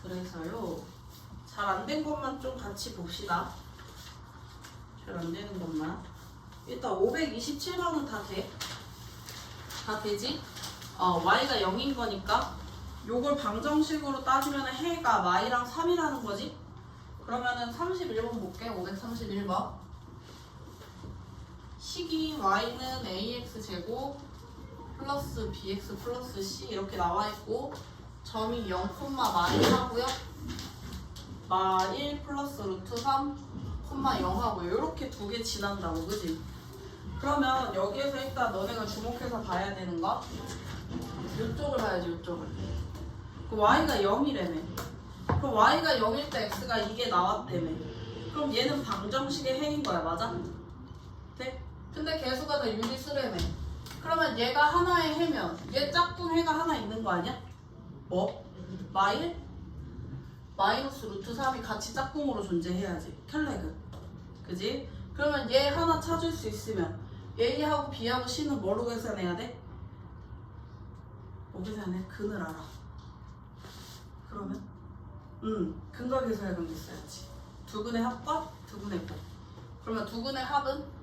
그래서요. 잘 안 된 것만 좀 같이 봅시다. 잘 안 되는 것만. 일단 527번은 다 돼. 다 되지? y가 0인 거니까 요걸 방정식으로 따지면 해가 y랑 3이라는 거지? 그러면은 31번 볼게. 531번. 식이 y는 ax제곱 플러스 bx 플러스 c 이렇게 나와 있고 점이 0, 마이 하고요. 마 1 플러스 루트 3, 0 하고요. 이렇게 두 개 지난다고, 그지? 그러면 여기에서 일단 너네가 주목해서 봐야 되는 거 이쪽을 봐야지, 이쪽을. 그 y가 0이래네. 그럼 y가 0일 때 x가 이게 나왔다며. 그럼 얘는 방정식의 해인 거야, 맞아? 돼? 근데 개수가 다 유리수래네. 그러면 얘가 하나의 해면 얘 짝꿍 해가 하나 있는 거 아니야? 뭐? 마일? 마이너스 루트 3이 같이 짝꿍으로 존재해야지. 켈레그. 그지? 그러면 얘 하나 찾을 수 있으면 A하고 B하고 C는 뭐로 계산해야 돼? 뭐 계산해? 근을 알아. 그러면? 근각에서야 관계 써야지. 두근의 합과 두근의 곱. 그러면 두근의 합은?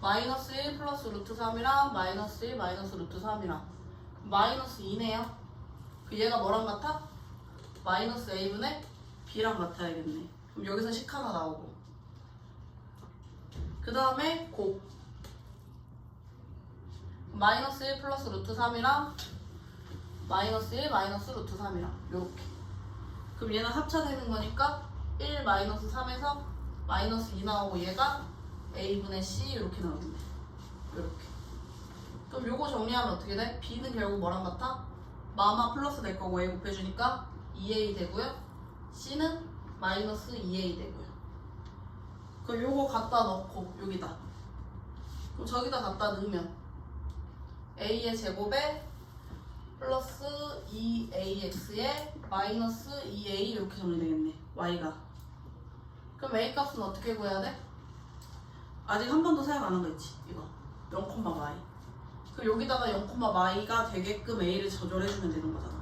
마이너스 1 플러스 루트 3이랑 마이너스 1 마이너스 루트 3이랑 마이너스 2네요. 그 얘가 뭐랑 같아? 마이너스 a분의 b랑 같아야겠네. 그럼 여기서 식 하나 나오고 그 다음에 곱 마이너스 1 플러스 루트 3이랑 마이너스 1 마이너스 루트 3이랑 요렇게. 그럼 얘는 합차되는 거니까 1 마이너스 3에서 마이너스 2 나오고 얘가 a분의 c 이렇게 나오겠네. 이렇게. 그럼 요거 정리하면 어떻게 돼? b는 결국 뭐랑 같아? 마마 플러스 될 거고 a 곱해주니까 2a 되고요. c는 마이너스 2a 되고요. 그럼 요거 갖다 넣고 여기다. 그럼 저기다 갖다 넣으면 a의 제곱에 플러스 2ax에 마이너스 2a 이렇게 정리되겠네. y가. 그럼 a 값은 어떻게 구해야 돼? 아직 한 번도 사용 안 한 거 있지? 이거 0, y. 그럼 여기다가 0, y가 되게끔 a를 조절해주면 되는 거잖아.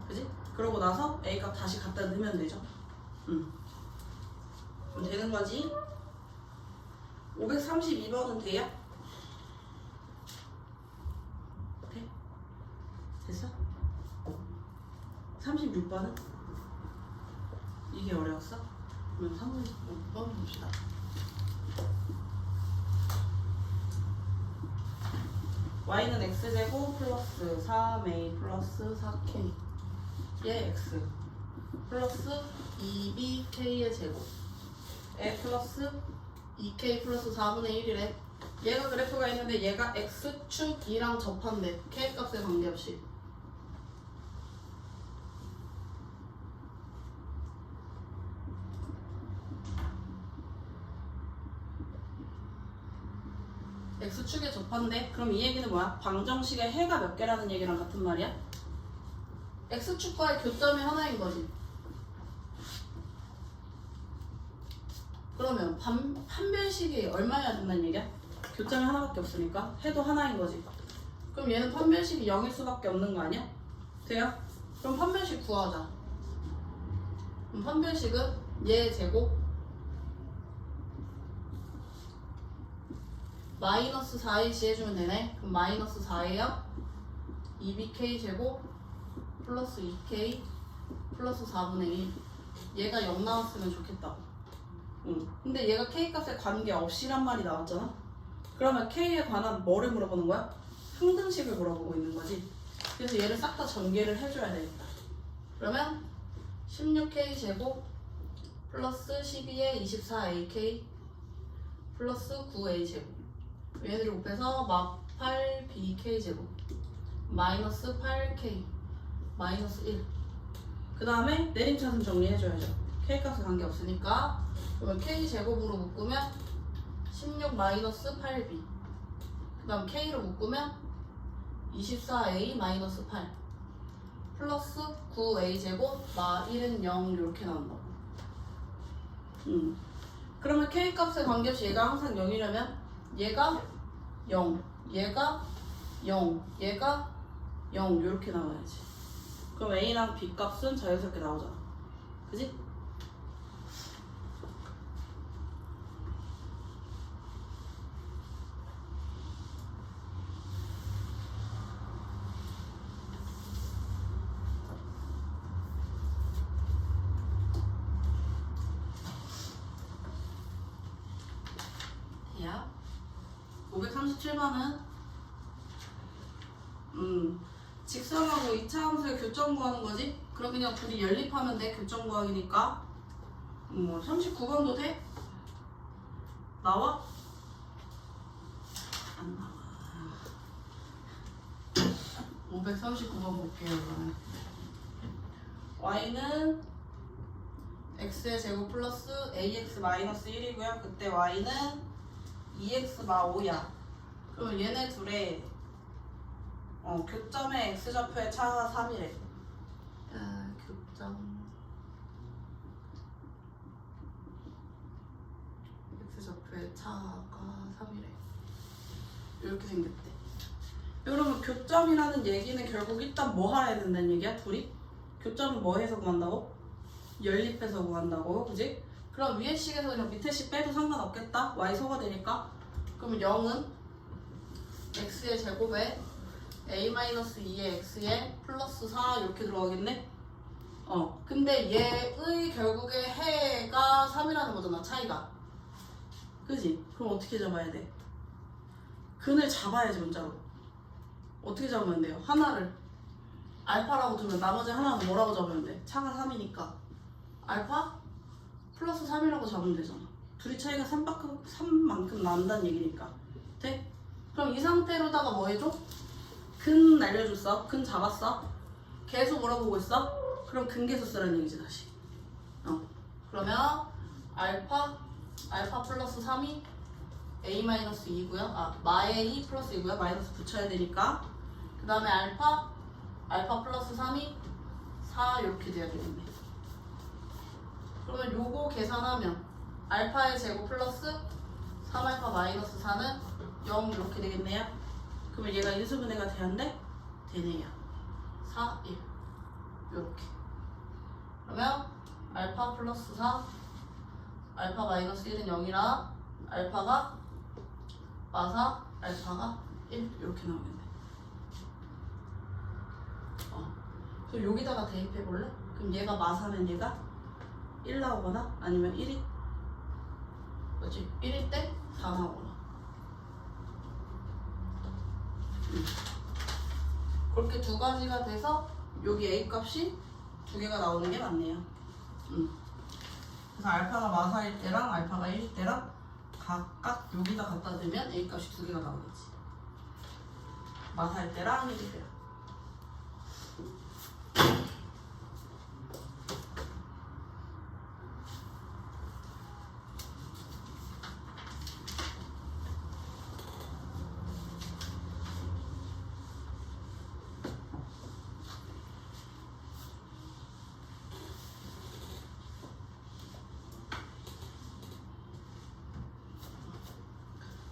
그지? 그러고 나서 a 값 다시 갖다 넣으면 되죠. 그럼 되는 거지. 532번은 돼요? 돼? 됐어? 36번은? 이게 어려웠어? 그러면 36번 봅시다. y는 x제곱 플러스 3a 플러스 4k 의 x 플러스 2bk의 제곱에 플러스 2k 플러스 4분의 1이래. 얘가 그래프가 있는데 얘가 x축 2랑 접한대. k 값에 관계없이. x축에 접한대. 그럼 이 얘기는 뭐야? 방정식의 해가 몇 개라는 얘기랑 같은 말이야? x축과의 교점이 하나인 거지. 그러면 판별식이 얼마여야 된다는 얘기야? 교점이 하나밖에 없으니까 해도 하나인 거지. 그럼 얘는 판별식이 0일 수밖에 없는 거 아니야? 돼요? 그럼 판별식 구하자. 그럼 판별식은 얘 제곱 마이너스 4ac 해주면 되네. 그럼 마이너스 4a요 2bk 제곱 플러스 2k 플러스 4분의 1. 얘가 0 나왔으면 좋겠다. 근데 얘가 k 값에 관계없이란 말이 나왔잖아. 그러면 k에 관한 뭐를 물어보는 거야? 항등식을 물어보고 있는 거지. 그래서 얘를 싹 다 전개를 해줘야 되겠다. 그러면 16k 제곱 플러스 12에 24ak 플러스 9a 제곱. 얘네들 곱해서 막 8bk 제곱 마이너스 8k 마이너스 1. 그 다음에 내림차순 정리해줘야죠. k 값에 관계없으니까. 그러면 k 제곱으로 묶으면 16 마이너스 8b. 그 다음 k로 묶으면 24a 마이너스 8 플러스 9a 제곱 마 1은 0 이렇게 나온다고. 그러면 k 값에 관계없이 얘가 항상 0이려면 얘가 0, 얘가 0, 얘가 0 이렇게 나와야지. 그럼 A랑 B 값은 자연스럽게 나오잖아. 그지? 야, 537번은 직선하고 이차함수의 교점 구하는 거지? 그럼 그냥 둘이 연립하면 돼. 교점 구하기니까. 39번도 돼? 나와? 안 나와. 539번 볼게요. 그러면 y는 x의 제곱 플러스 ax 마이너스 1이고요. 그때 y는 2x 마 5야. 그럼 얘네 둘의 교점의 x좌표의 차가 3이래. 교점 x좌표의 차가 3이래. 이렇게 생겼대. 여러분 교점이라는 얘기는 결국 일단 뭐 해야 된다는 얘기야? 둘이? 교점은 뭐 해서 구한다고? 연립해서 구한다고, 그지? 그럼 위에 식에서 그냥 밑에 식 빼도 상관없겠다. y 소가 되니까. 그럼 0은 x의 제곱에 a-2의 x에 플러스 4 이렇게 들어가겠네? 근데 얘의 결국에 해가 3이라는 거잖아, 차이가. 그지? 그럼 어떻게 잡아야 돼? 근을 잡아야지, 문자로. 어떻게 잡으면 돼요? 하나를 알파라고 두면 나머지 하나는 뭐라고 잡으면 돼? 차가 3이니까 알파 플러스 3이라고 잡으면 되잖아. 둘이 차이가 3만큼 난다는 얘기니까. 돼? 그럼 이 상태로다가 뭐 해줘? 근 알려줬어? 근 잡았어? 계속 물어보고 있어? 그럼 근계수 쓰라는 얘기지 다시. 그러면 알파 플러스 3이 a-2고요. 마의 2 플러스 2고요. 마이너스 붙여야 되니까. 그 다음에 알파 플러스 3이 4 이렇게 돼야 되겠네. 그러면 요거 계산하면 알파의 제곱 플러스 3알파 마이너스 4는 0 이렇게 되겠네요. 그러면 얘가 인수분해가 되는데 되네요. 4, 1 이렇게. 그러면 알파 플러스 4 알파 마이너스 1은 0이라 알파가 마사 알파가 1 이렇게 나오겠네. 그럼 여기다가 대입해 볼래? 그럼 얘가 마사면 얘가 1 나오거나 아니면 1이 뭐지? 1일 때 4 나오거나. 그렇게 두 가지가 돼서 여기 A 값이 두 개가 나오는 게 맞네요. 그래서 알파가 마사일 때랑 알파가 1일 때랑 각각 여기다 갖다 대면 A 값이 두 개가 나오겠지. 마사일 때랑 1일 때랑.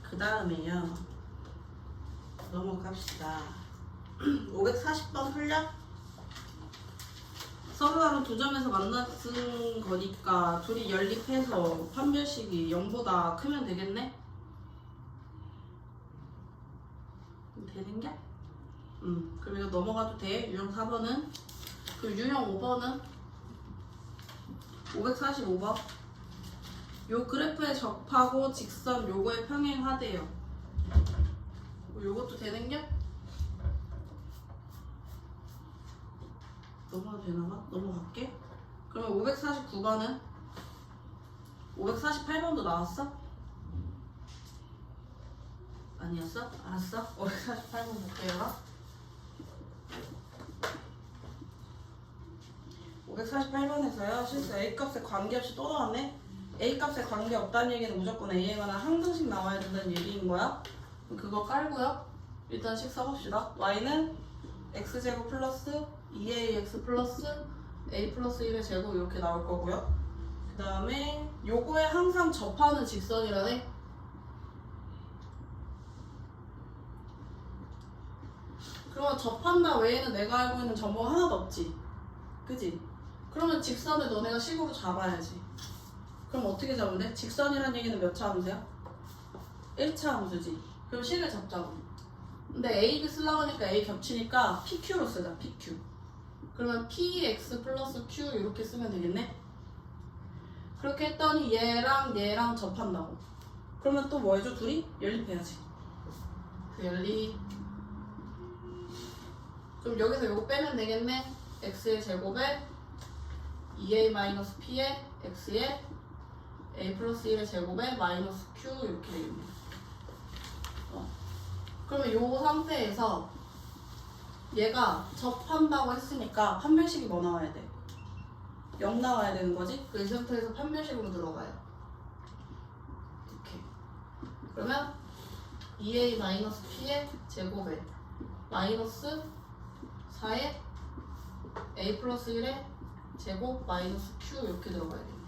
그 다음에요. 넘어갑시다. 540번 풀려? 서로 다른 두 점에서 만났은 거니까 둘이 연립해서 판별식이 0보다 크면 되겠네? 되는 게? 그럼 이거 넘어가도 돼. 유형 4번은. 그럼 유형 5번은 545번. 요 그래프에 접하고 직선 요거에 평행하대요. 요것도 되는 게? 넘어가도 되나봐? 넘어갈게. 그러면 549번은? 548번도 나왔어? 아니었어? 알았어? 548번 볼게요. 548번에서요. 실수 A값에 관계없이 또 나왔네? A값에 관계없다는 얘기는 무조건 A에 관한 항등식 나와야 된다는 얘기인 거야. 그거 깔고요. 일단 식 써봅시다. Y는 X제곱 플러스 2AX 플러스 A 플러스 1의 제곱 이렇게 나올 거고요. 그 다음에 요거에 항상 접하는 직선이라네. 그럼 그러면 접한다 외에는 내가 알고 있는 정보가 하나도 없지. 그지? 그러면 직선을 너네가 식으로 잡아야지. 그럼 어떻게 잡으면 돼? 직선이란 얘기는 몇 차 함수야? 1차 함수지. 그럼 식을 잡자고. 근데 A, B 쓰려고 하니까 A 겹치니까 PQ로 쓰자. PQ. 그러면 PX 플러스 Q 이렇게 쓰면 되겠네? 그렇게 했더니 얘랑 접한다고. 그러면 또 뭐 해줘? 둘이? 연립해야지. 연립. 그럼 여기서 이거 빼면 되겠네? x의 제곱에 2a-p에 x에 a 플러스 1의 제곱에 마이너스 q 이렇게 되겠네. 그러면 이 상태에서 얘가 접한다고 했으니까 판별식이 뭐 나와야 돼? 0 나와야 되는 거지? 그 상태에서 판별식으로 들어가요. 이렇게. 그러면 2a-p의 제곱에 마이너스 4에 a 플러스 1의 제곱 마이너스 q 이렇게 들어가야겠네.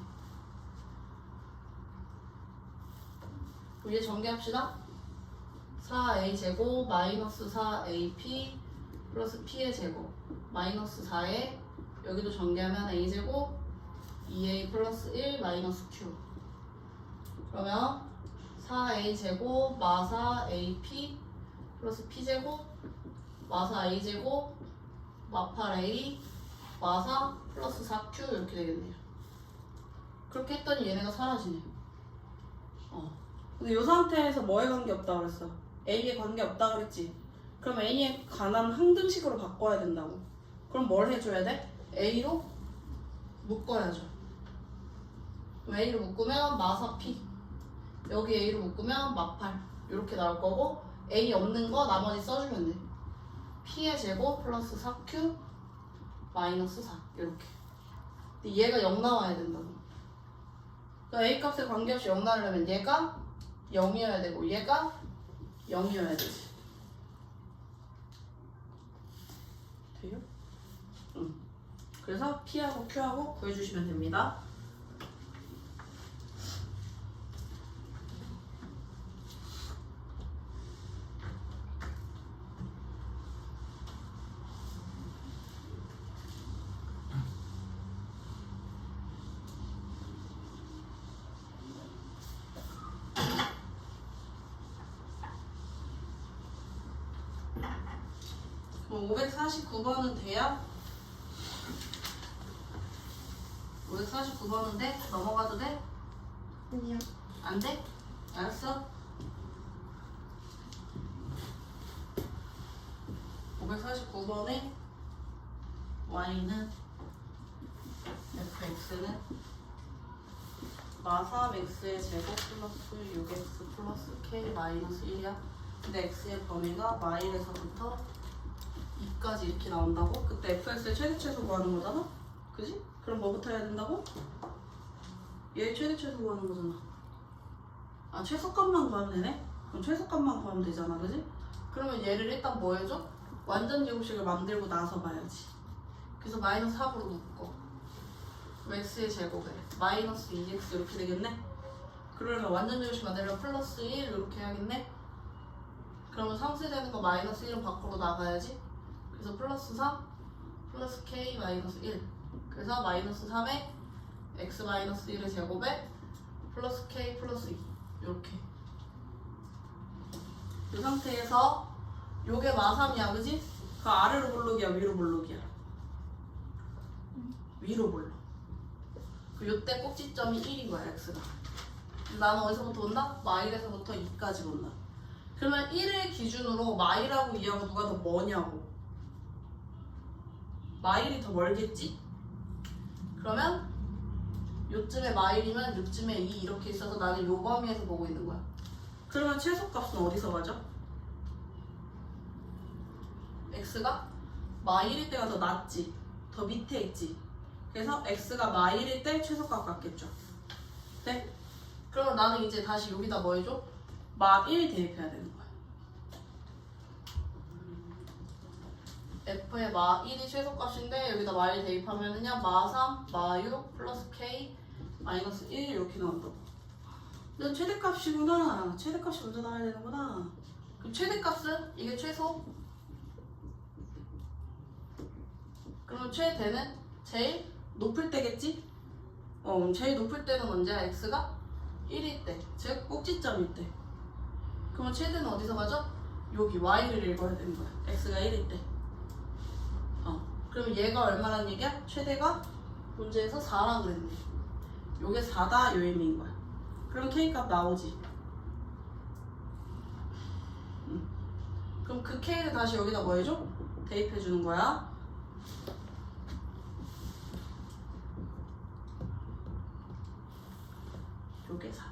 그럼 얘 전개합시다. 4a 제곱 마이너스 4ap 플러스 p의 제곱 마이너스 4에 여기도 전개하면 a 제곱 2a 플러스 1 마이너스 q. 그러면 4a 제곱 마사 ap 플러스 p 제곱 마사 a 제곱 마8 a 마사 플러스 4q 이렇게 되겠네요. 그렇게 했더니 얘네가 사라지네. 근데 이 상태에서 뭐에 관계없다 그랬어? A에 관계없다 그랬지? 그럼 A에 관한 항등식으로 바꿔야 된다고. 그럼 뭘 해줘야 돼? A로 묶어야죠. 그럼 A로 묶으면 마사 P, 여기 A로 묶으면 마8 이렇게 나올 거고, A 없는 거 나머지 써주면 돼. P의 제곱 플러스 4Q 마이너스 4 이렇게. 근데 얘가 0 나와야 된다고. 그러니까 A 값에 관계없이 0 나오려면 얘가 0이어야 되고 얘가 0이어야 되지. 돼요? 응. 그래서 P하고 Q하고 구해주시면 됩니다. 그럼 549번은 돼요? 549번은 돼? 넘어가도 돼? 아니요. 안 돼? 알았어? 549번에 y는 fx는 마3x의 제곱 플러스 6x 플러스 k 마이너스 1이야. 근데 x의 범위가 마1에서부터 2까지 이렇게 나온다고? 그때 fx의 최대최소 구하는 거잖아? 그지? 그럼 뭐부터 해야 된다고? 얘 최대최소 구하는 거잖아. 아, 최소값만 구하면 되네? 그럼 최소값만 구하면 되잖아, 그지? 그러면 얘를 일단 뭐 해줘? 완전 제곱식을 만들고 나서 봐야지. 그래서 마이너스 4으로 묶어. x의 제곱에 마이너스 2x 이렇게 되겠네? 그러면 완전 제곱식 만들려면 플러스 1 이렇게 해야겠네? 그러면 상쇄되는 거 마이너스 1은 밖으로 나가야지. 그래서 플러스 4 플러스 k 마이너스 1. 그래서 마이너스 3에 x 마이너스 1의 제곱에 플러스 k 플러스 2 이렇게. 이 상태에서 요게 마3이야, 그지? 그 아래로 볼록이야, 위로 볼록이야? 위로 볼록. 그 요때 꼭지점이 1인 거야, x가. 나는 어디서부터 온다? 마1에서부터 2까지 온다. 그러면 1을 기준으로 마1하고 2하고 누가 더 머냐고. 마1이 더 멀겠지? 그러면 요쯤에 마1이면 요쯤에 2 이렇게 있어서 나는 요 범위에서 보고 있는 거야. 그러면 최소값은 어디서 가죠? x가 마1일 때가 더 낮지? 더 밑에 있지? 그래서 x가 마1일 때 최소값 같겠죠? 네? 그러면 나는 이제 다시 여기다 뭐 해줘? 마1 대입해야 되는 거야. f의 마1이 최소값인데 여기다 마1 대입하면은요 마3, 마6 플러스 k 마이너스 1 이렇게 나온다고. 이건 최대값이구나. 최대값이 먼저 나와야 되는구나. 그럼 최대값은 이게 최소 그러면 최대는 제일 높을 때겠지? 제일 높을 때는 언제야? x가 1일 때, 즉 꼭지점일 때. 그러면 최대는 어디서 가죠? 여기 y를 읽어야 되는 거야. x가 1일 때. 그러면 얘가 얼마란 얘기야? 최대가 문제에서 4라 그랬네. 요게 4다 요 의미인 거야. 그럼 k값 나오지. 그럼 그 k를 다시 여기다 뭐 해줘? 대입해 주는 거야. 요게 4.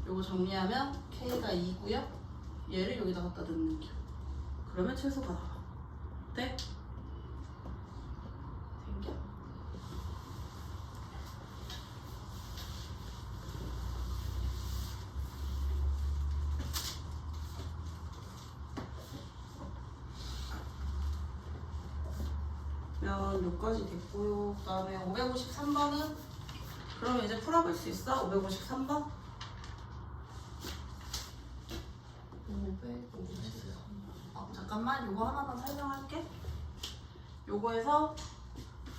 요거 정리하면 k가 2고요. 얘를 여기다 갖다 넣는 겨. 그러면 최소가 나와. 네? 생겨? 그러면 여기까지 됐고요. 그 다음에 553번은 그러면 이제 풀어볼 수 있어? 553번? 553번. 잠깐만, 요거 하나만 설명할게. 요거에서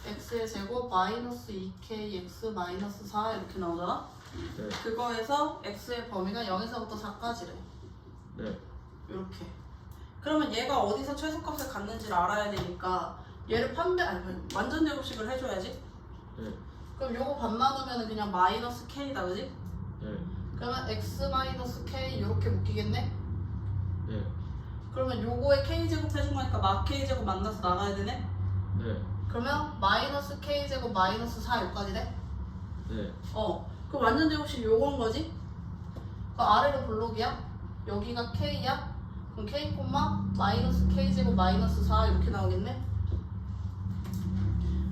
x의 제곱 마이너스 2k x 마이너스 4 이렇게 나오잖아? 네. 그거에서 x의 범위가 0에서부터 4까지래. 네. 요렇게. 그러면 얘가 어디서 최소값을 갖는지를 알아야 되니까 얘를 아니 완전 제곱식을 해줘야지. 네. 그럼 요거 반 나누면 그냥 마이너스 k다, 그지? 네. 그러면 x 마이너스 k 요렇게 묶이겠네? 네. 그러면 요거에 k제곱 해준 거니까 마 k제곱 만나서 나가야 되네? 네. 그러면 마이너스 k제곱 마이너스 4 요까지 돼? 네. 그럼 완전 제곱식 요건 거지? 그 아래로 블록이야? 여기가 k야? 그럼 k 마이너스 k제곱 마이너스 4 이렇게 나오겠네?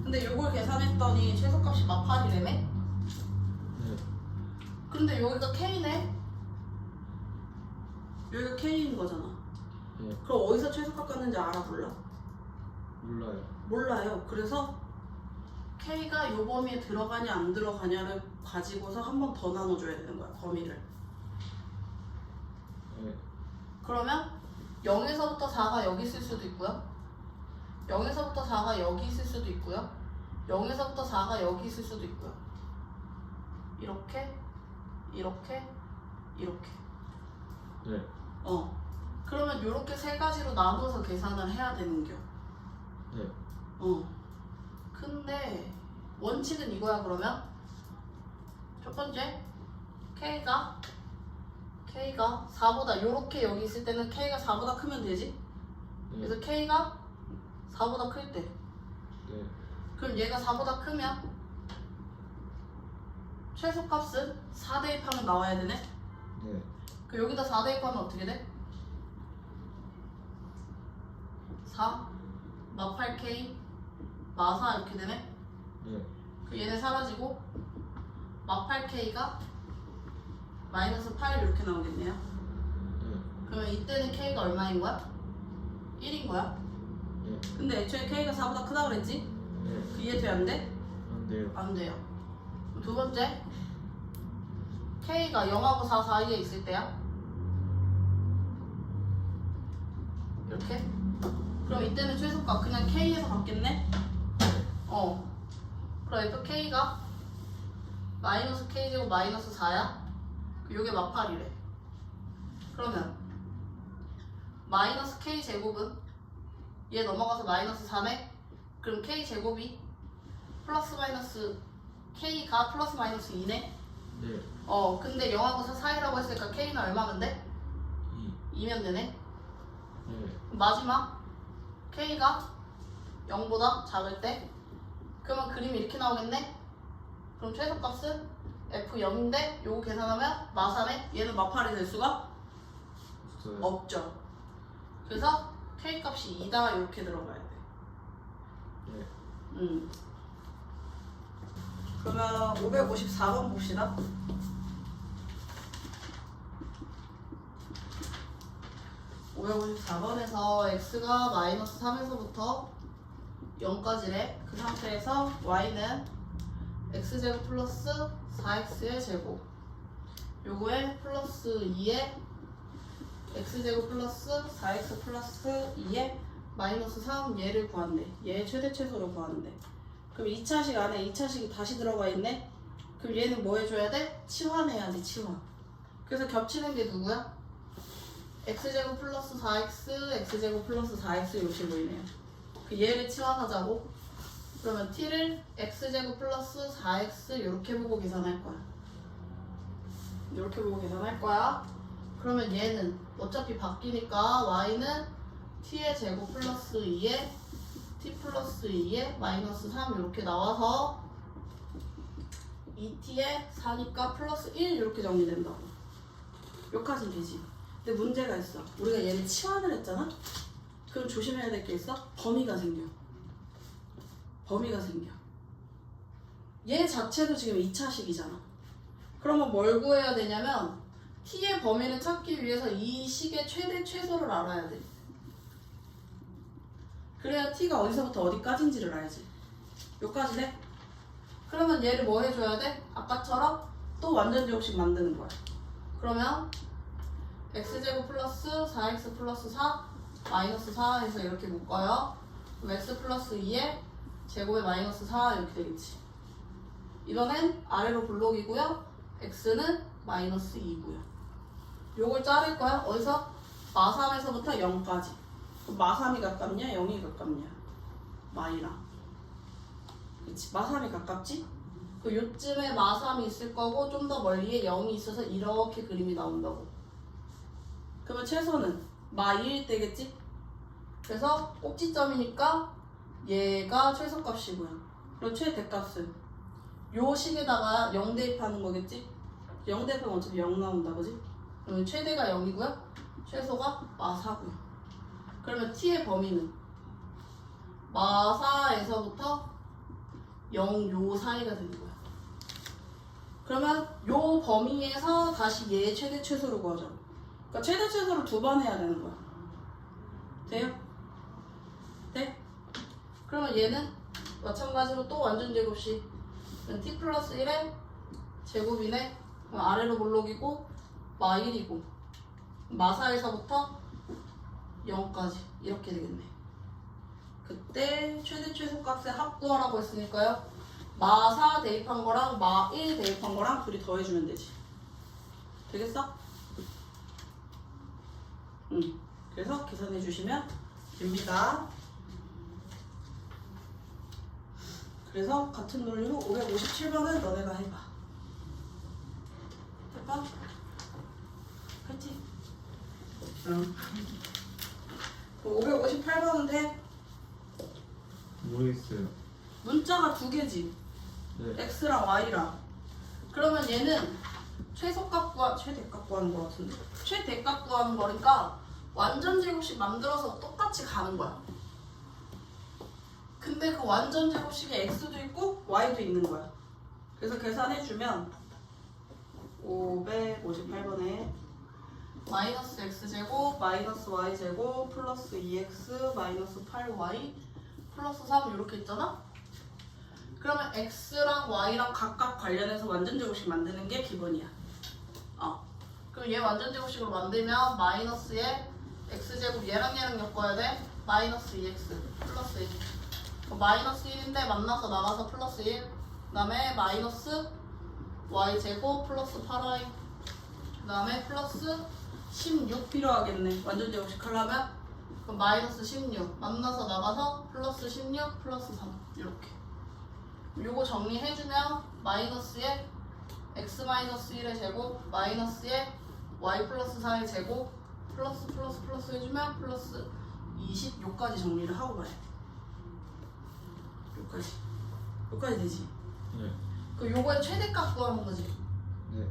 근데 요걸 계산했더니 최소값이 마팔이라며? 네. 근데 여기가 k네? 여기가 k인 거잖아. 네. 그럼 어디서 최소값 갖는지 알아? 몰라? 몰라요. 몰라요. 그래서 k가 요 범위에 들어가냐 안 들어가냐를 가지고서 한 번 더 나눠줘야 되는 거야, 범위를. 네. 그러면 0에서부터 4가 여기 있을 수도 있고요. 0에서부터 4가 여기 있을 수도 있고요. 0에서부터 4가 여기 있을 수도 있고요. 이렇게, 이렇게, 이렇게. 네. 그러면 이렇게 세 가지로 나눠서 계산을 해야 되는겨. 네. 근데 원칙은 이거야. 그러면 첫 번째 k가 4보다 요렇게 여기 있을 때는 k가 4보다 크면 되지. 네. 그래서 k가 4보다 클 때. 네. 그럼 얘가 4보다 크면 최소값은 4 대입하면 나와야 되네. 네. 그 여기다 4 대입하면 어떻게 돼? 4 마 8k 마 4 이렇게 되네. 네. 그 얘네 사라지고 마 8k가 마이너스 8 이렇게 나오겠네요. 네. 그러면 이때는 k가 얼마인 거야? 1인 거야. 네. 근데 애초에 k가 4보다 크다 그랬지? 네. 그 이해 돼? 안 돼? 안 돼요. 안 돼요. 두 번째 k가 0하고 4 사이에 있을 때야. 이렇게. 그럼 이때는 최소값 그냥 k에서 받겠네? 그럼 fk가 마이너스 k제곱 마이너스 4야? 요게 마팔이래. 그러면 마이너스 k제곱은 얘 넘어가서 마이너스 4네? 그럼 k제곱이 플러스 마이너스 k가 플러스 마이너스 2네? 네. 근데 0하고 4 사이라고 했으니까 k는 얼마면 돼? 2. 2면 되네? 네. 마지막 k가 0보다 작을 때 그러면 그림이 이렇게 나오겠네? 그럼 최소값은 f0인데 요거 계산하면 마3에 얘는 마8이 될 수가 없어요. 없죠. 그래서 k값이 2다 이렇게 들어가야 돼. 네. 그러면 554번 봅시다. 554번에서 x가 마이너스 3에서부터 0까지래. 그 상태에서 y는 x제곱 플러스 4x의 제곱 요거에 플러스 2에 x제곱 플러스 4x 플러스 2에 마이너스 3 얘를 구한대. 얘의 최대 최소를 구하는데. 그럼 2차식 안에 2차식이 다시 들어가 있네? 그럼 얘는 뭐 해줘야 돼? 치환해야지, 치환. 그래서 겹치는 게 누구야? x제곱 플러스 4x, x제곱 플러스 4x 이렇게 보이네요. 그 얘를 치환하자고? 그러면 t를 x제곱 플러스 4x 이렇게 보고 계산할 거야. 이렇게 보고 계산할 거야. 그러면 얘는 어차피 바뀌니까 y는 t의 제곱 플러스 2에 t 플러스 2에 마이너스 3 이렇게 나와서 2t에 4니까 플러스 1 이렇게 정리된다고. 여기까지는 되지. 근데 문제가 있어. 우리가 얘를 치환을 했잖아? 그럼 조심해야 될 게 있어? 범위가 생겨. 범위가 생겨. 얘 자체도 지금 2차식이잖아. 그러면 뭘 구해야 되냐면 t의 범위를 찾기 위해서 이 식의 최대 최소를 알아야 돼. 그래야 t가 어디서부터 어디까지인지를 알지. 여기까지 돼? 그러면 얘를 뭐 해줘야 돼? 아까처럼 또 완전 제곱식 만드는 거야. 그러면 x제곱 플러스 4x 플러스 4 마이너스 4 해서 이렇게 묶어요. 그럼 x 플러스 2에 제곱에 마이너스 4 이렇게 되겠지. 이번엔 아래로 블록이고요. x는 마이너스 2고요. 요걸 자를 거야. 어디서? 마3에서부터 0까지. 마3이 가깝냐? 0이 가깝냐? 마이랑. 그치? 마3이 가깝지? 그 요쯤에 마3이 있을 거고 좀 더 멀리에 0이 있어서 이렇게 그림이 나온다고. 그러면 최소는 마2일 때겠지? 그래서 꼭지점이니까 얘가 최소값이고요. 그럼 최대값은 요 식에다가 0 대입하는 거겠지? 0 대입하면 어차피 0 나온다, 그지? 그러면 최대가 0이고요. 최소가 마4고요. 그러면 t의 범위는 마4에서부터 0 요 사이가 되는 거야. 그러면 요 범위에서 다시 얘의 최대 최소를 구하자. 그러니까 최대 최소를 2번 해야 되는 거야. 돼요? 돼? 그러면 얘는 마찬가지로 또 완전 제곱식 t 플러스 1의 제곱이네. 그럼 아래로 블록이고 마1이고 마4에서부터 0까지 이렇게 되겠네. 그때 최대 최소 값의 합 구하라고 했으니까요. 마4 대입한 거랑 마1 대입한 거랑 둘이 더해주면 되지. 되겠어? 그래서 계산해 주시면 됩니다. 그래서 같은 논리로 557번은 너네가 해봐. 해봐? 했지? 응. 558번은 돼? 모르겠어요. 문자가 2개지. 네. x랑 y랑. 그러면 얘는 최소값 최대값 구하는 거 같은데? 최대값 구하는 거니까 완전 제곱식 만들어서 똑같이 가는 거야. 근데 그 완전 제곱식에 x도 있고 y도 있는 거야. 그래서 계산해주면 558번에 마이너스 x제곱 마이너스 y제곱 플러스 2x 마이너스 8y 플러스 3 이렇게 있잖아? 그러면 x랑 y랑 각각 관련해서 완전 제곱식 만드는 게 기본이야. 그럼 얘 완전 제곱식으로 만들면 마이너스에 x제곱 얘랑 엮어야 돼. 마이너스 2x 플러스 1. 마이너스 1인데 만나서 나가서 플러스 1. 그 다음에 마이너스 y제곱 플러스 8y. 그 다음에 플러스 16 필요하겠네. 완전 제곱식 하려면. 그럼 마이너스 16 만나서 나가서 플러스 16 플러스 3 이렇게. 요거 정리해주면 마이너스에 x 마이너스 1의 제곱 마이너스에 y 플러스 4의 제곱 플러스 플러스 플러스 해주면 플러스 20 요까지 정리를 하고 가야 돼. 요까지 되지? 네. 그 요거의 최대값 구하는 거지. 네.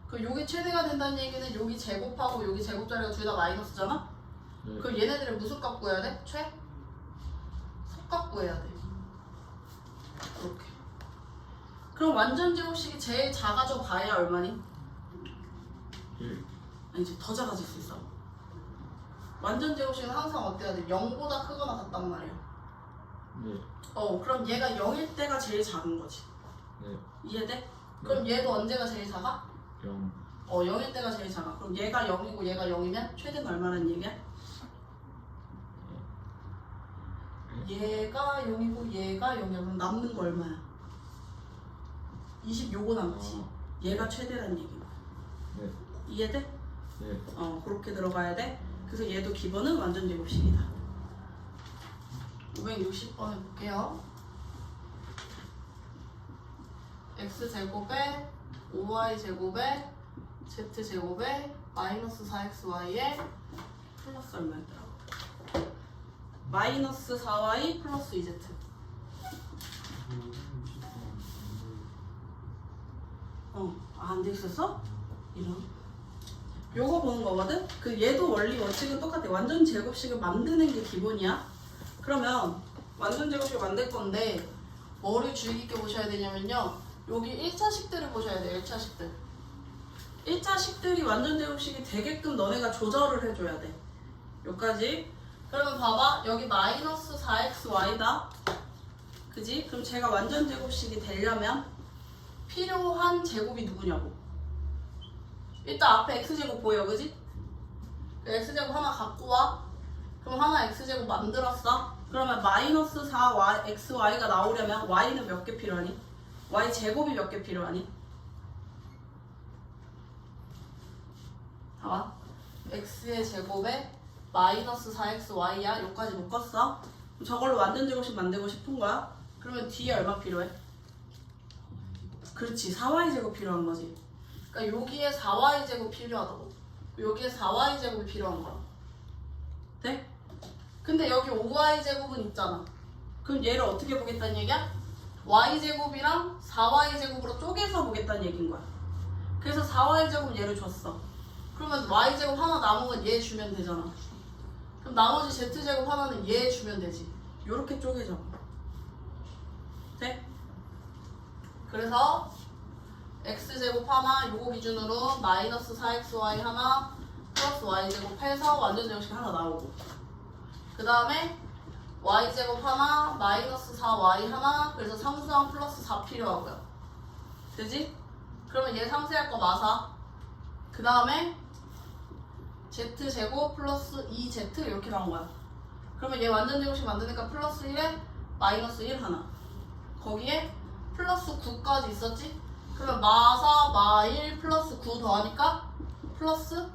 그 요게 최대가 된다는 얘기는 여기 제곱하고 여기 제곱자리가 둘 다 마이너스잖아? 네. 그럼 얘네들은 무슨 값 구해야 돼? 속값 구해야 돼. 이렇게. 그럼 완전 제곱식이 제일 작아져 봐야 얼마니? 1. 아니지, 더 작아질 수 있어. 완전 제곱식은 항상 어때야 돼? 0보다 크거나 같단 말이야. 네. 그럼 얘가 0일 때가 제일 작은 거지. 네. 이해돼? 그럼 얘도 언제가 제일 작아? 0. 0일 때가 제일 작아. 그럼 얘가 0이고 얘가 0이면 최대는 얼마라는 얘기야? 얘가 0이고 얘가 0이야. 그럼 남는 거 얼마야? 20 요거 남지. 얘가 최대란 얘기야. 네. 이해돼? 네. 그렇게 들어가야 돼. 그래서 얘도 기본은 완전 제곱식이다. 560번 해볼게요. x제곱에 5y제곱에 z제곱에 마이너스 4xy에 플러스 얼마였더라? 마이너스 4y 플러스 2z. 안 돼 있었어? 이런. 요거 보는 거거든? 그 얘도 원리 원칙은 똑같아. 완전 제곱식을 만드는 게 기본이야. 그러면 완전 제곱식을 만들 건데 뭐를 주의 깊게 보셔야 되냐면요. 여기 1차식들을 보셔야 돼요. 1차식들. 1차식들이 완전 제곱식이 되게끔 너네가 조절을 해줘야 돼. 여기까지. 그러면 봐봐. 여기 마이너스 4xy다. 그지? 그럼 제가 완전 제곱식이 되려면 필요한 제곱이 누구냐고. 일단 앞에 x제곱 보여, 그지? 그 x제곱 하나 갖고 와. 그럼 하나 x제곱 만들었어. 그러면 마이너스 4xy가 나오려면 y는 몇 개 필요하니? y제곱이 몇 개 필요하니? 봐봐. x의 제곱에 마이너스 4xy야. 여기까지 묶었어. 그럼 저걸로 완전 제곱식 만들고 싶은 거야. 그러면 뒤에 얼마 필요해? 그렇지. 4y제곱 필요한 거지. 그러니까 여기에 4y제곱 필요하다고. 여기에 4y제곱이 필요한 거야. 돼? 근데 여기 5y제곱은 있잖아. 그럼 얘를 어떻게 보겠다는 얘기야? y제곱이랑 4y제곱으로 쪼개서 보겠다는 얘기인 거야. 그래서 4y제곱 얘를 줬어. 그러면 y제곱 하나 남으면 얘 주면 되잖아. 그럼 나머지 z제곱 하나는 얘 주면 되지. 요렇게 쪼개져. 돼? 그래서 x제곱 하나 요거 기준으로 마이너스 4xy 하나 플러스 y제곱 해서 완전 제곱식 하나 나오고, 그 다음에 y제곱 하나 마이너스 4y 하나, 그래서 상수항 플러스 4 필요하고요. 되지? 그러면 얘 상쇄할 거 마사. 그 다음에 z제곱 플러스 2z 이렇게 나온 거야. 그러면 얘 완전 제곱식 만드니까 플러스 1에 마이너스 1 하나, 거기에 플러스 9까지 있었지? 그러면 마사 마1 플러스 9 더하니까 플러스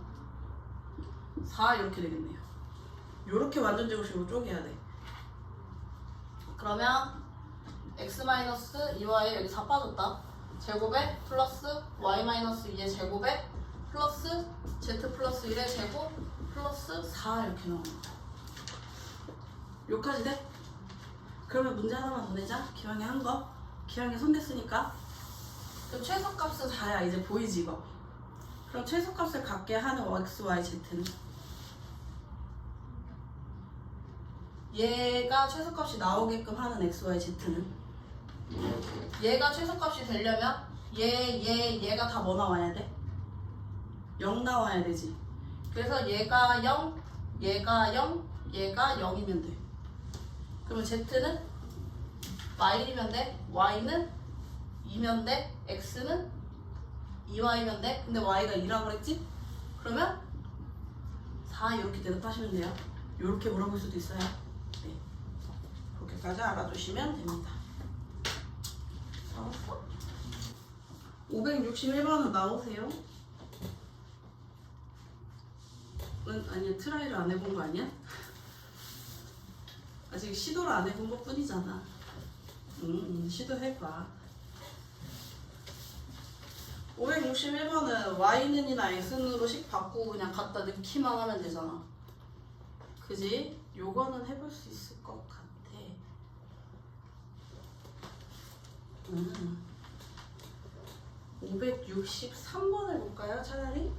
4 이렇게 되겠네요. 이렇게 완전 제곱식으로 쪼개야 돼. 그러면 x-2y 여기 4 빠졌다. 제곱에 플러스 y-2의 제곱에 플러스 z 플러스 1의 제곱 플러스 4 이렇게 나오는 거야. 여기까지 돼? 그러면 문제 하나만 더 내자. 기왕에 한 거. 기왕에 손 댔으니까. 그럼 최소값은 4야. 이제 보이지 이거? 그럼 최소값을 갖게 하는 x, y, z는? 얘가 최소값이 나오게끔 하는 x, y, z는? 얘가 최소값이 되려면 얘가 다 뭐 나와야 돼? 0 나와야 되지. 그래서 얘가 0, 얘가 0, 얘가 0이면 돼. 그러면 z는 y1이면 돼. y는 2면 돼. x는 2y면 돼. 근데 y가 2라고 그랬지? 그러면 4 이렇게 대답하시면 돼요. 이렇게 물어볼 수도 있어요. 네. 그렇게까지 알아두시면 됩니다. 알았어? 561번은 나오세요? 아니야, 트라이를 안 해본 거 아니야? 아직 시도를 안 해본 것 뿐이잖아. 시도해봐. 561번은 y는이나 x는으로 식 바꾸고 그냥 갖다 넣기만 하면 되잖아. 그지? 요거는 해볼 수 있을 것 같아. 563번 해볼까요? 차라리?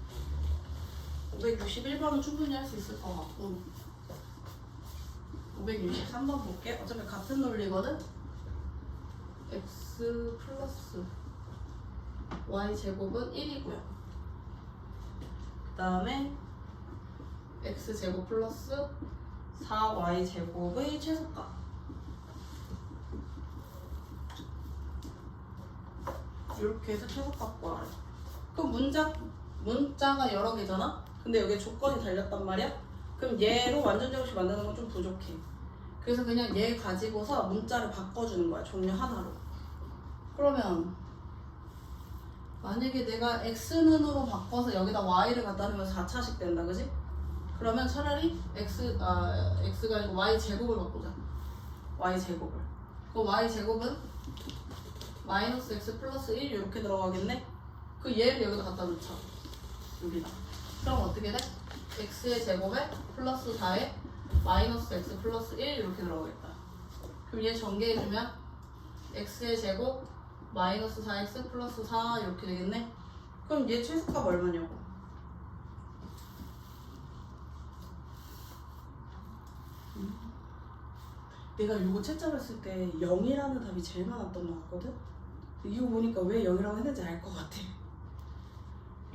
561번은 충분히 할 수 있을 것 같고, 563번 볼게. 어차피 같은 논리거든? x 플러스 y 제곱은 1이고요. 그 다음에 x 제곱 플러스 4y 제곱의 최소값. 이렇게 해서 최소값 구하래. 그럼 문자가 여러 개잖아? 근데 여기에 조건이 달렸단 말이야? 그럼 얘로 완전 제곱식 만드는 건 좀 부족해. 그래서 그냥 얘 가지고서 문자를 바꿔주는 거야. 종류 하나로. 그러면 만약에 내가 x는으로 바꿔서 여기다 y를 갖다 놓으면 4차식 된다, 그지? 그러면 차라리 x가 아니고 y 제곱을 바꾸자. y 제곱을. 그 y 제곱은 마이너스 x 플러스 1 이렇게 들어가겠네? 그 얘를 여기다 갖다 놓자. 여기다. 그럼 어떻게 돼? x의 제곱에 플러스 4에 마이너스 x 플러스 1 이렇게 들어가겠다. 그럼 얘 전개해주면 x의 제곱 마이너스 4x 플러스 4 이렇게 되겠네? 그럼 얘 최소값 얼마냐고? 내가 이거 채점했을 때 0이라는 답이 제일 많았던 것 같거든? 이거 보니까 왜 0이라고 했는지 알 것 같아.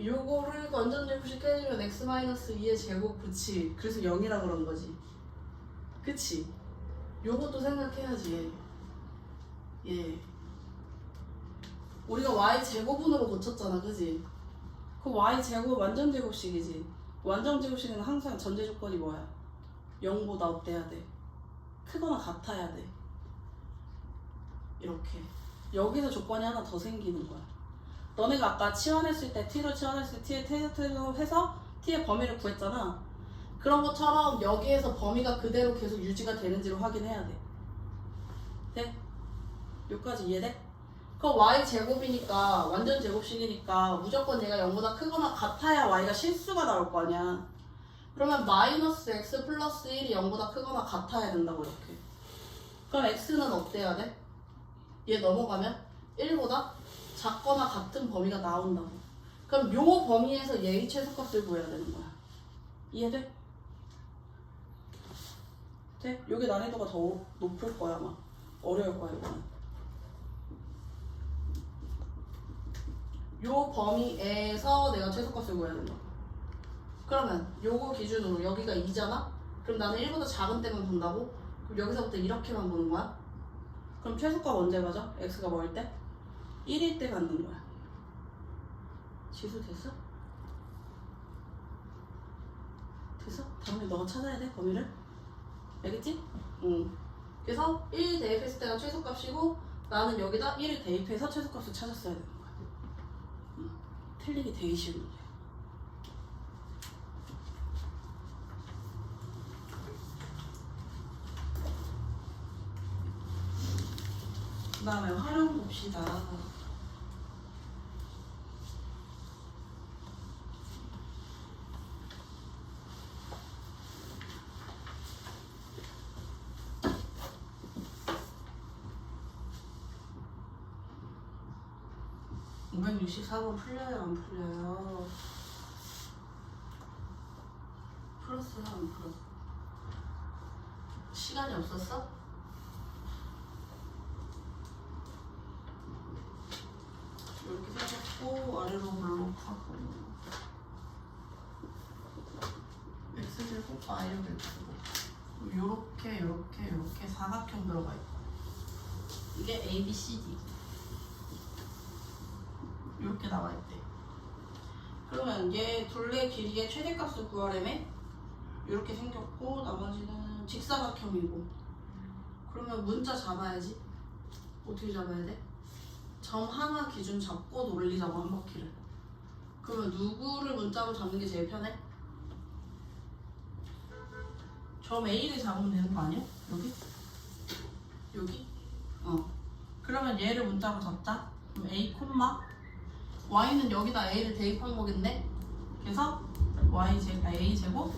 요거를 완전 제곱식 해주면 x-2의 제곱, 그치? 그래서 0이라 그런 거지. 그치? 요것도 생각해야지. 예. 우리가 y 제곱분으로 고쳤잖아, 그지? 그 y 제곱 완전 제곱식이지. 완전 제곱식은 항상 전제 조건이 뭐야? 0보다 어때야 돼? 크거나 같아야 돼. 이렇게. 여기서 조건이 하나 더 생기는 거야. 너네가 아까 치환했을 때, t로 치환했을 때 t의 테스트로 해서 t의 범위를 구했잖아. 그런 것처럼 여기에서 범위가 그대로 계속 유지가 되는지를 확인해야 돼. 돼? 여기까지 이해돼? 그 y 제곱이니까 완전 제곱식이니까 무조건 얘가 0보다 크거나 같아야 y가 실수가 나올 거 아니야. 그러면 마이너스 x 플러스 1이 0보다 크거나 같아야 된다고 이렇게. 그럼 x는 어때야 돼? 얘 넘어가면 1보다 작거나 같은 범위가 나온다고. 그럼 요 범위에서 얘의 최소값을 구해야 되는 거야. 이해돼? 돼? 여기 난이도가 더 높을 거야 아마. 어려울 거야 이거는. 요 범위에서 내가 최소값을 구해야 된다. 그러면 요거 기준으로 여기가 2잖아? 그럼 나는 1보다 작은 때만 본다고? 그럼 여기서부터 이렇게만 보는 거야? 그럼 최소값 언제 가져? x가 뭐일 때? 1일 때 갖는 거야. 지수 됐어? 됐어? 다음에 너가 찾아야 돼 범위를. 알겠지? 응. 그래서 1 대입했을 때가 최소값이고 나는 여기다 1을 대입해서 최소값을 찾았어야 되는 거야. 틀리기 되게 쉬운 거야. 그 다음에 활용 봅시다. (564번) 풀려요 안 풀려요? 풀었어요 안 풀었어? 시간이 없었어? 이렇게 생겼고 아래로 블록하고 x제곱 y를 x고 요렇게 사각형 들어가 있고 이게 a, b, c, d 이렇게 나와 있대. 그러면 얘 둘레 길이의 최대값을 구하려면 이렇게 생겼고 나머지는 직사각형이고 그러면 문자 잡아야지. 어떻게 잡아야 돼? 점 하나 기준 잡고 돌리자고 한 바퀴를. 그러면 누구를 문자로 잡는 게 제일 편해? 점 A를 잡으면 되는 거 아니야? 여기? 여기? 그러면 얘를 문자로 잡자. 그럼 A, Y는 여기다 A를 대입한 거겠네? 그래서 A 제곱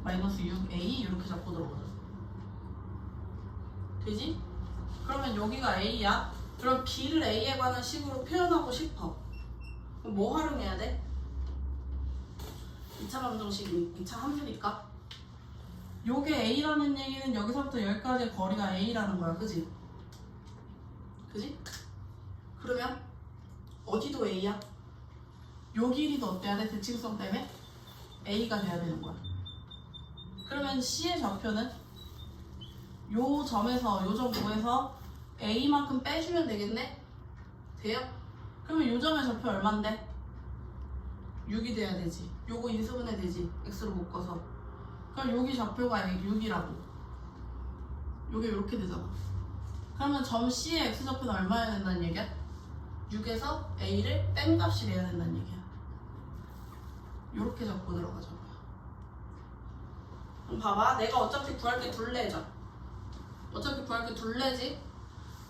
마이너스 6A 이렇게 잡고 들어가자. 되지? 그러면 여기가 A야. 그럼 B를 A에 관한 식으로 표현하고 싶어. 그럼 뭐 활용해야 돼? 2차 방정식, 2차 함수니까. 요게 A라는 얘기는 여기서부터 여기까지의 거리가 A라는 거야. 그지? 그지? 그러면 어디도 A야? 요 길이도 어때야 돼? 대칭성 때문에 A가 돼야 되는 거야. 그러면 C의 좌표는 요 점에서 요 점 구해서 A만큼 빼주면 되겠네? 돼요? 그러면 요 점의 좌표 얼만데? 6이 돼야 되지. 요거 인수분해 되지. X로 묶어서. 그럼 여기 좌표가 6이라고. 요게 이렇게 되잖아. 그러면 점 C의 x좌표는 얼마여야 된다는 얘기야? 6에서 a를 뺀 값이 돼야 된다는 얘기야. 요렇게 적고 들어가자고요. 그럼 봐봐. 내가 어차피 구할 게 둘레죠. 어차피 구할 게 둘레지?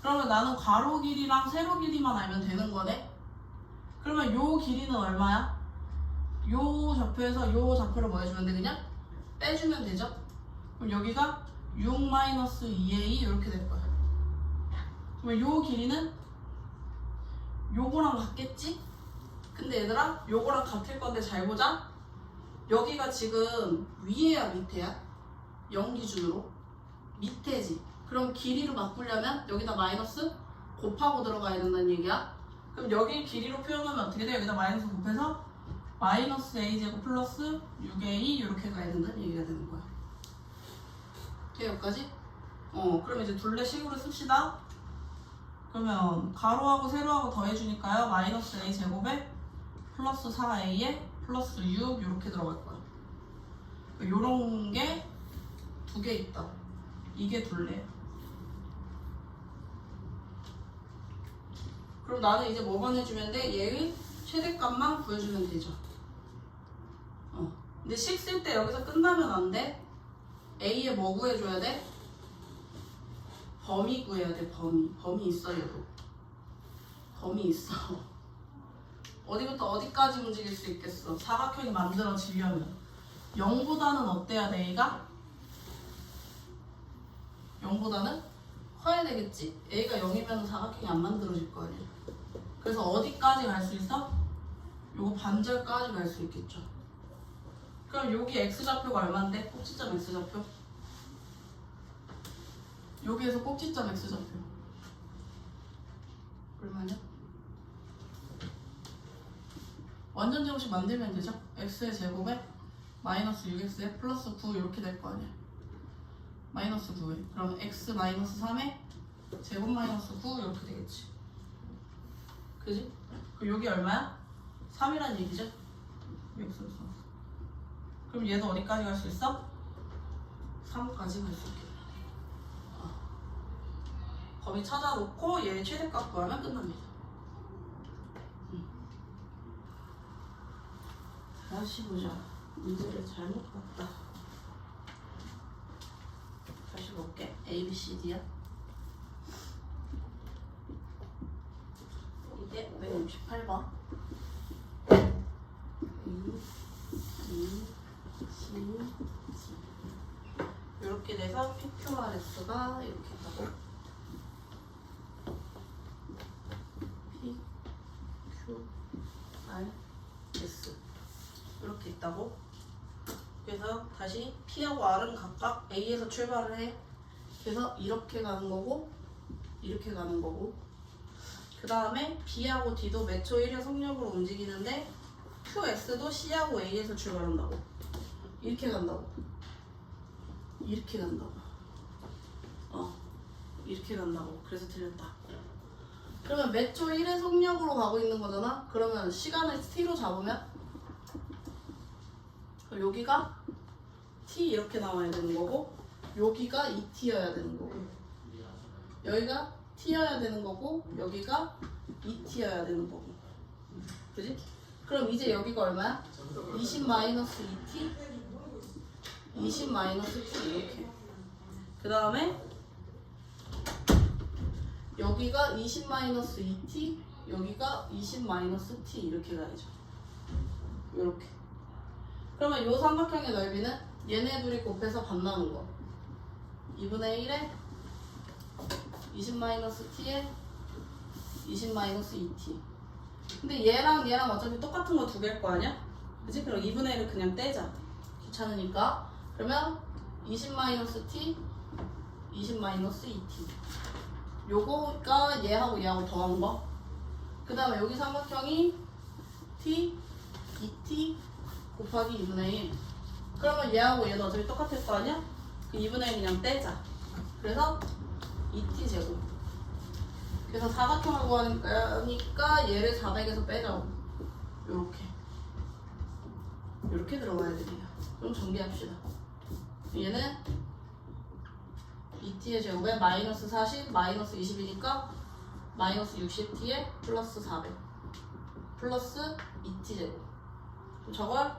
그러면 나는 가로 길이랑 세로 길이만 알면 되는 거네? 그러면 요 길이는 얼마야? 요 좌표에서 요 좌표를 뭐 해주면 돼? 그냥 빼주면 되죠? 그럼 여기가 6-2a 이렇게 될 거야. 그러면 요 길이는 요거랑 같겠지? 근데 얘들아 요거랑 같을 건데 잘 보자. 여기가 지금 위에야 밑에야? 0 기준으로? 밑에지. 그럼 길이로 바꾸려면 여기다 마이너스 곱하고 들어가야 된다는 얘기야. 그럼 여기 길이로 표현하면 어떻게 돼? 여기다 마이너스 곱해서 마이너스 a제곱 플러스 6a 이렇게 가야 된다는 얘기가 되는 거야. 돼 여기까지? 그럼 이제 둘레식으로 씁시다. 그러면 가로하고 세로하고 더해주니까요. 마이너스 a 제곱에 플러스 4a에 플러스 6 이렇게 들어갈 거야. 요런 게 두 개 있다. 이게 둘레. 그럼 나는 이제 뭐만 해주면 돼? 얘의 최대값만 구해주면 되죠. 근데 식 쓸 때 여기서 끝나면 안 돼. A에 뭐 구해줘야 돼? 범위 구해야 돼. 범위 있어 얘도. 범위 있어. 어디부터 어디까지 움직일 수 있겠어? 사각형이 만들어지려면 0보다는 어때야 돼? A가? 0보다는 커야 되겠지. A가 0이면 사각형이 안 만들어질 거 아니야. 그래서 어디까지 갈 수 있어? 요거 반절까지 갈 수 있겠죠. 그럼 여기 x좌표가 얼만데? 꼭지점 x좌표? 여기에서 꼭지점 x좌표 얼마냐? 완전 제곱식 만들면 되죠? x의 제곱에 마이너스 6x에 플러스 9 이렇게 될 거 아니야. 마이너스 9에 그럼 x 마이너스 3에 제곱 마이너스 9 이렇게 되겠지. 그지? 그럼 여기 얼마야? 3이란 얘기죠? x에서 그럼 얘도 어디까지 갈 수 있어? 3까지 갈 수 있겠네. 범위 찾아놓고 얘 최대값 구하면 끝납니다. 다시 보자. 문제를 잘못 봤다. 다시 볼게. A, B, C, D야. 이게 168번. A, B, C, D. 이렇게 돼서 PQRS가 이렇게 있다고. PQRS 이렇게 있다고. 그래서 다시 P하고 R은 각각 A에서 출발을 해. 그래서 이렇게 가는 거고 이렇게 가는 거고 그 다음에 B하고 D도 매초 1의 속력으로 움직이는데 QS도 C하고 A에서 출발한다고. 이렇게 간다고. 이렇게 간다고. 이렇게 간다고. 그래서 틀렸다. 그러면 매초 1의 속력으로 가고 있는 거잖아. 그러면 시간을 t로 잡으면 여기가 t 이렇게 나와야 되는 거고 여기가 2t여야 되는 거고 여기가 t여야 되는 거고 여기가 2t여야 되는 거고. 그지? 그럼 이제 여기가 얼마야? 20-2t 20-t 이렇게. 그 다음에 여기가 20-2t 여기가 20-t 이렇게 가야죠. 이렇게. 그러면 이 삼각형의 넓이는 얘네 둘이 곱해서 반나는 거 2분의 1에 20-t에 20-2t. 근데 얘랑 얘랑 어차피 똑같은 거 두 개일 거 아니야? 그치? 그럼 2분의 1을 그냥 떼자. 귀찮으니까. 그러면 20-t 20-2t 요거가 얘하고 얘하고 더한 거. 그 다음에 여기 삼각형이 t 2t 곱하기 2분의 1. 그러면 얘하고 얘도 어차피 똑같을 거 아니야? 그 2분의 1 그냥 떼자. 그래서 2t 제곱. 그래서 사각형을 구하니까 얘를 400에서 빼자고. 요렇게 들어가야 되네요. 그럼 정리합시다. 얘는 2t 2t의 제곱에 마이너스 40 마이너스 20이니까 마이너스 60t에 플러스 400 플러스 2t 제곱. 그럼 저걸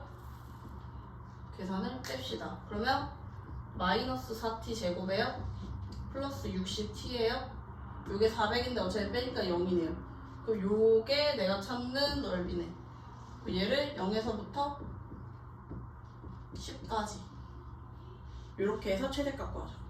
계산을 뺍시다. 그러면 마이너스 4t 제곱에요 플러스 60t예요. 요게 400인데 어차피 빼니까 0이네요. 그럼 요게 내가 찾는 넓이네. 얘를 0에서부터 10까지 이렇게 해서 최대값 구하자.